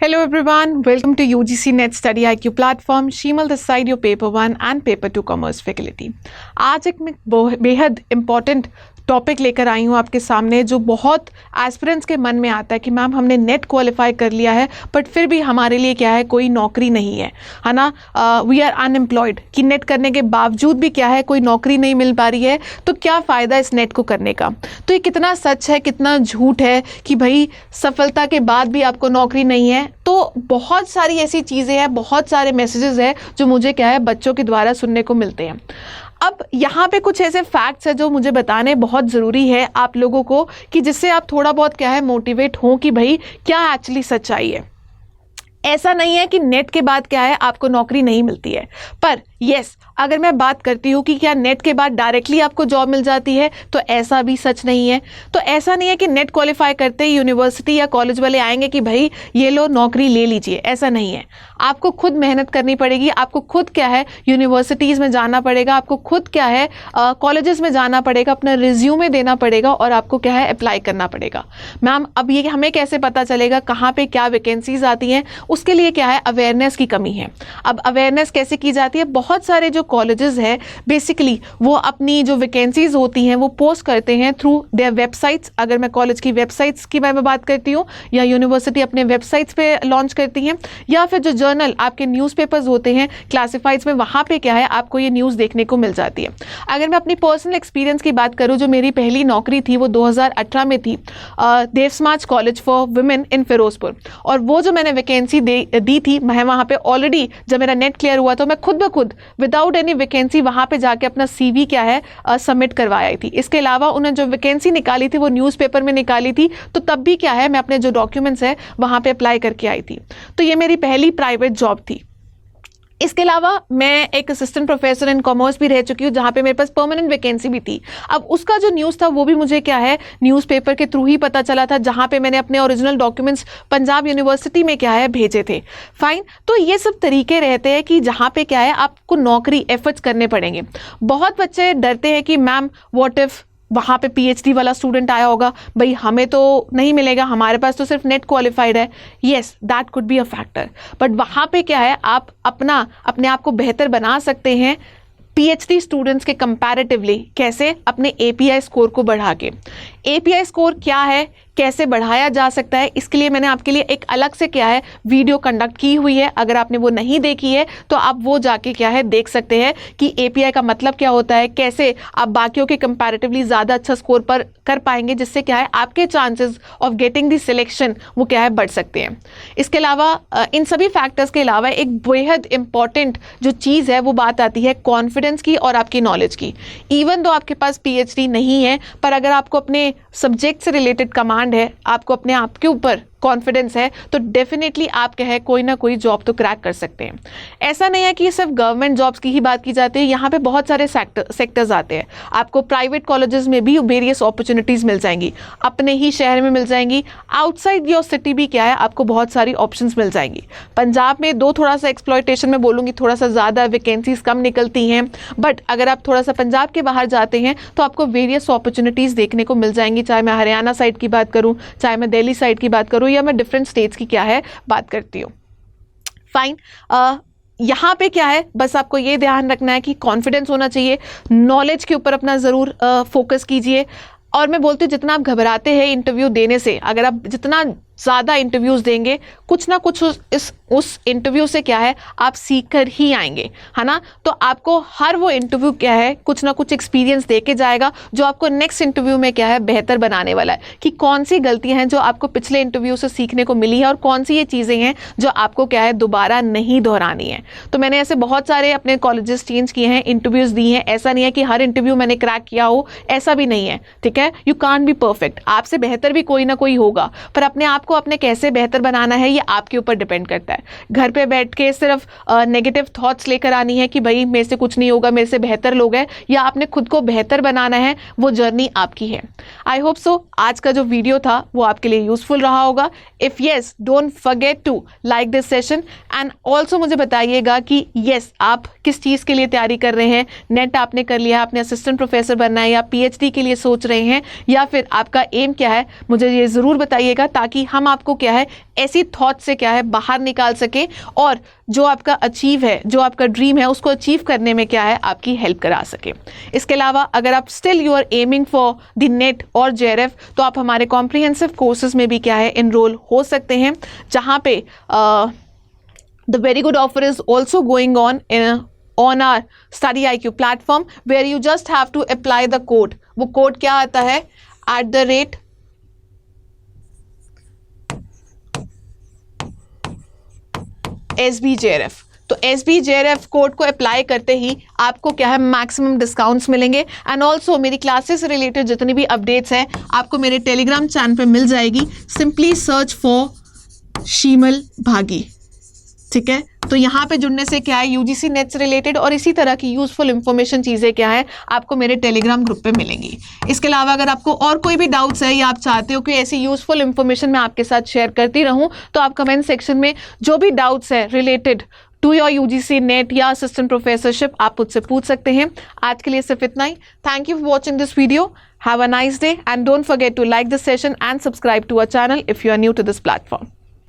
Hello everyone, welcome to UGC Net Study IQ platform. शीमल this side your paper 1 and paper 2 commerce faculty. आज एक मैं बेहद important topic लेकर आई हूँ आपके सामने, जो बहुत एस्पिरेंट्स के मन में आता है कि मैम हमने नेट क्वालिफाई कर लिया है बट फिर भी हमारे लिए क्या है, कोई नौकरी नहीं है ना, वी आर अनएम्प्लॉयड, कि नेट करने के बावजूद भी क्या है, कोई नौकरी नहीं मिल पा रही है, तो क्या फ़ायदा इस नेट को करने का। तो ये कितना सच है कितना झूठ है कि भाई सफलता के बाद भी आपको नौकरी नहीं है। तो बहुत सारी ऐसी चीज़ें हैं, बहुत सारे मैसेजेस हैं जो मुझे क्या है बच्चों के द्वारा सुनने को मिलते हैं। अब यहाँ पे कुछ ऐसे फैक्ट्स हैं जो मुझे बताने बहुत ज़रूरी है आप लोगों को, कि जिससे आप थोड़ा बहुत क्या है मोटिवेट हों कि भाई क्या एक्चुअली सच्चाई है। ऐसा नहीं है कि नेट के बाद क्या है आपको नौकरी नहीं मिलती है, पर यस अगर मैं बात करती हूँ कि क्या नेट के बाद डायरेक्टली आपको जॉब मिल जाती है, तो ऐसा भी सच नहीं है। तो ऐसा नहीं है कि नेट क्वालिफाई करते ही यूनिवर्सिटी या कॉलेज वाले आएंगे कि भाई ये लो नौकरी ले लीजिए, ऐसा नहीं है। आपको खुद मेहनत करनी पड़ेगी, आपको खुद क्या है यूनिवर्सिटीज़ में जाना पड़ेगा, आपको खुद क्या है कॉलेजेस में जाना पड़ेगा, अपना रिज्यूमे देना पड़ेगा और आपको क्या है अप्लाई करना पड़ेगा। मैम अब ये हमें कैसे पता चलेगा कहाँ पे क्या वैकेंसीज आती हैं, उसके लिए क्या है अवेयरनेस की कमी है। अब अवेयरनेस कैसे की जाती है, बहुत सारे जो कॉलेजेस हैं बेसिकली वो अपनी जो वैकेंसीज होती हैं वो पोस्ट करते हैं थ्रू देयर वेबसाइट्स। अगर मैं कॉलेज की वेबसाइट्स की मैं बात करती हूँ, या यूनिवर्सिटी अपने वेबसाइट्स पे लॉन्च करती हैं, या फिर जो जर्नल आपके न्यूज़पेपर्स होते हैं क्लासिफाइड्स में, वहाँ पे क्या है आपको ये न्यूज़ देखने को मिल जाती है। अगर मैं अपनी पर्सनल एक्सपीरियंस की बात करूँ, जो मेरी पहली नौकरी थी वो 2018 में थी, Dev Samaj college for women in Ferozepur, और वो जो मैंने वैकेंसी दी थी, मैं वहाँ पे ऑलरेडी जब मेरा नेट क्लियर हुआ तो मैं खुद ब खुद विदाउट एनी वैकेंसी वहाँ पे जाके अपना CV क्या है सबमिट करवाई थी। इसके अलावा उन्होंने जो वैकेंसी निकाली थी वो न्यूज़पेपर में निकाली थी, तो तब भी क्या है मैं अपने जो डॉक्यूमेंट्स है वहाँ पे अप्लाई करके आई थी। तो ये मेरी पहली प्राइवेट जॉब थी। इसके अलावा मैं एक असिस्टेंट प्रोफेसर इन कॉमर्स भी रह चुकी हूँ, जहाँ पे मेरे पास परमानेंट वैकेंसी भी थी। अब उसका जो न्यूज़ था वो भी मुझे क्या है न्यूज़पेपर के थ्रू ही पता चला था, जहाँ पे मैंने अपने ओरिजिनल डॉक्यूमेंट्स पंजाब यूनिवर्सिटी में क्या है भेजे थे। फाइन, तो ये सब तरीके रहते हैं कि जहाँ पे क्या है आपको नौकरी एफर्ट्स करने पड़ेंगे। बहुत बच्चे डरते हैं कि मैम व्हाट इफ़ वहाँ पे PhD वाला स्टूडेंट आया होगा, भाई हमें तो नहीं मिलेगा, हमारे पास तो सिर्फ नेट क्वालिफाइड है। Yes that could be a factor, but वहाँ पे क्या है आप अपने आप को बेहतर बना सकते हैं PhD स्टूडेंट्स के कंपैरेटिवली। कैसे? अपने API स्कोर को बढ़ा के। API स्कोर क्या है, कैसे बढ़ाया जा सकता है, इसके लिए मैंने आपके लिए एक अलग से क्या है वीडियो कंडक्ट की हुई है। अगर आपने वो नहीं देखी है तो आप वो जाके क्या है देख सकते हैं कि API का मतलब क्या होता है, कैसे आप बाकियों के कंपैरेटिवली ज़्यादा अच्छा स्कोर पर कर पाएंगे, जिससे क्या है आपके chances of getting the selection वो क्या है बढ़ सकते हैं। इसके अलावा इन सभी फैक्टर्स के अलावा एक बेहद इंपॉर्टेंट जो चीज़ है वो बात आती है कॉन्फिडेंस की और आपकी नॉलेज की। इवन दो आपके पास PhD नहीं है, पर अगर आपको अपने सब्जेक्ट से रिलेटेड कमांड है, आपको अपने आप के ऊपर कॉन्फिडेंस है, तो डेफिनेटली आप क्या है कोई ना कोई जॉब तो क्रैक कर सकते हैं। ऐसा नहीं है कि सिर्फ गवर्नमेंट जॉब्स की ही बात की जाती है, यहाँ पे बहुत सारे सेक्टर्स आते हैं। आपको प्राइवेट कॉलेजेस में भी वेरियस अपॉर्चुनिटीज़ मिल जाएंगी, अपने ही शहर में मिल जाएंगी, आउटसाइड योर सिटी भी क्या है आपको बहुत सारी ऑप्शंस मिल जाएंगी। पंजाब में थोड़ा सा एक्सप्लॉयटेशन में बोलूँगी, थोड़ा सा ज़्यादा वैकेंसीज कम निकलती हैं, बट अगर आप थोड़ा सा पंजाब के बाहर जाते हैं तो आपको वेरियस अपॉर्चुनिटीज़ देखने को मिल जाएंगी। चाहे मैं हरियाणा साइड की बात करूँ, चाहे मैं दिल्ली साइड की बात करूँ, या मैं डिफरेंट स्टेट्स की क्या है बात करती हूँ। फाइन, यहाँ पे क्या है बस आपको ये ध्यान रखना है कि कॉन्फिडेंस होना चाहिए, नॉलेज के ऊपर अपना ज़रूर फोकस कीजिए। और मैं बोलती हूँ जितना आप घबराते हैं इंटरव्यू देने से, अगर आप जितना ज़्यादा इंटरव्यूज़ देंगे कुछ ना कुछ उस इंटरव्यू से क्या है आप सीख कर ही आएंगे, है ना। तो आपको हर वो इंटरव्यू क्या है कुछ ना कुछ एक्सपीरियंस दे के जाएगा, जो आपको नेक्स्ट इंटरव्यू में क्या है बेहतर बनाने वाला है, कि कौन सी गलतियां हैं जो आपको पिछले इंटरव्यू से सीखने को मिली है और कौन सी ये चीज़ें हैं जो आपको क्या है दोबारा नहीं दोहरानी है। तो मैंने ऐसे बहुत सारे अपने कॉलेजेस चेंज किए हैं, इंटरव्यूज़ दी हैं। ऐसा नहीं है कि हर इंटरव्यू मैंने क्रैक किया हो, ऐसा भी नहीं है, ठीक है। यू कांट बी परफेक्ट, आपसे बेहतर भी कोई ना कोई होगा, पर अपने आप को अपने कैसे बेहतर बनाना है ये आपके ऊपर डिपेंड करता है। घर पे बैठ के सिर्फ नेगेटिव थॉट्स लेकर आनी है कि भाई मेरे से कुछ नहीं होगा, मेरे से बेहतर लोग हैं, या आपने खुद को बेहतर बनाना है, वो जर्नी आपकी है। आई होप सो आज का जो वीडियो था वो आपके लिए यूजफुल रहा होगा। If yes, don't forget to like this session and also मुझे बताइएगा कि यस आप किस चीज़ के लिए तैयारी कर रहे हैं। नेट आपने कर लिया, आपने असिस्टेंट प्रोफेसर बनना है, या PhD के लिए सोच रहे हैं, या फिर आपका एम क्या है, मुझे ये ज़रूर बताइएगा ताकि हम हम आपको क्या है ऐसी थॉट से क्या है बाहर निकाल सके और जो आपका अचीव है, जो आपका ड्रीम है, उसको अचीव करने में क्या है आपकी हेल्प करा सके। इसके अलावा अगर आप still you are aiming for the NET और जेआरएफ, तो आप हमारे कॉम्प्रिहेंसिव कोर्सेज में भी क्या है इनरोल हो सकते हैं, जहाँ पे the very good offer is also going on our Study IQ platform where you just have to apply the code। वो कोड क्या आता है @SBJRF। तो SBJRF कोड को अप्लाई करते ही आपको क्या है मैक्सिमम डिस्काउंट्स मिलेंगे। एंड ऑल्सो मेरी क्लासेस से रिलेटेड जितनी भी अपडेट्स हैं आपको मेरे टेलीग्राम चैनल पे मिल जाएगी। सिंपली सर्च फॉर शीमल भागी, ठीक है। तो यहाँ पे जुड़ने से क्या है यूजीसी नेट से रिलेटेड और इसी तरह की यूजफुल इंफॉर्मेशन चीज़ें क्या है आपको मेरे टेलीग्राम ग्रुप पे मिलेंगी। इसके अलावा अगर आपको और कोई भी डाउट्स है या आप चाहते हो कि ऐसी यूजफुल इंफॉर्मेशन मैं आपके साथ शेयर करती रहूँ, तो आप कमेंट सेक्शन में जो भी डाउट्स है related to your UGC NET या असिस्टेंट प्रोफेसरशिप आप मुझसे पूछ सकते हैं। आज के लिए सिर्फ इतना ही। Thank you for watching this video. Have a nice day and don't forget to like this session and subscribe to our channel if you are new to this platform.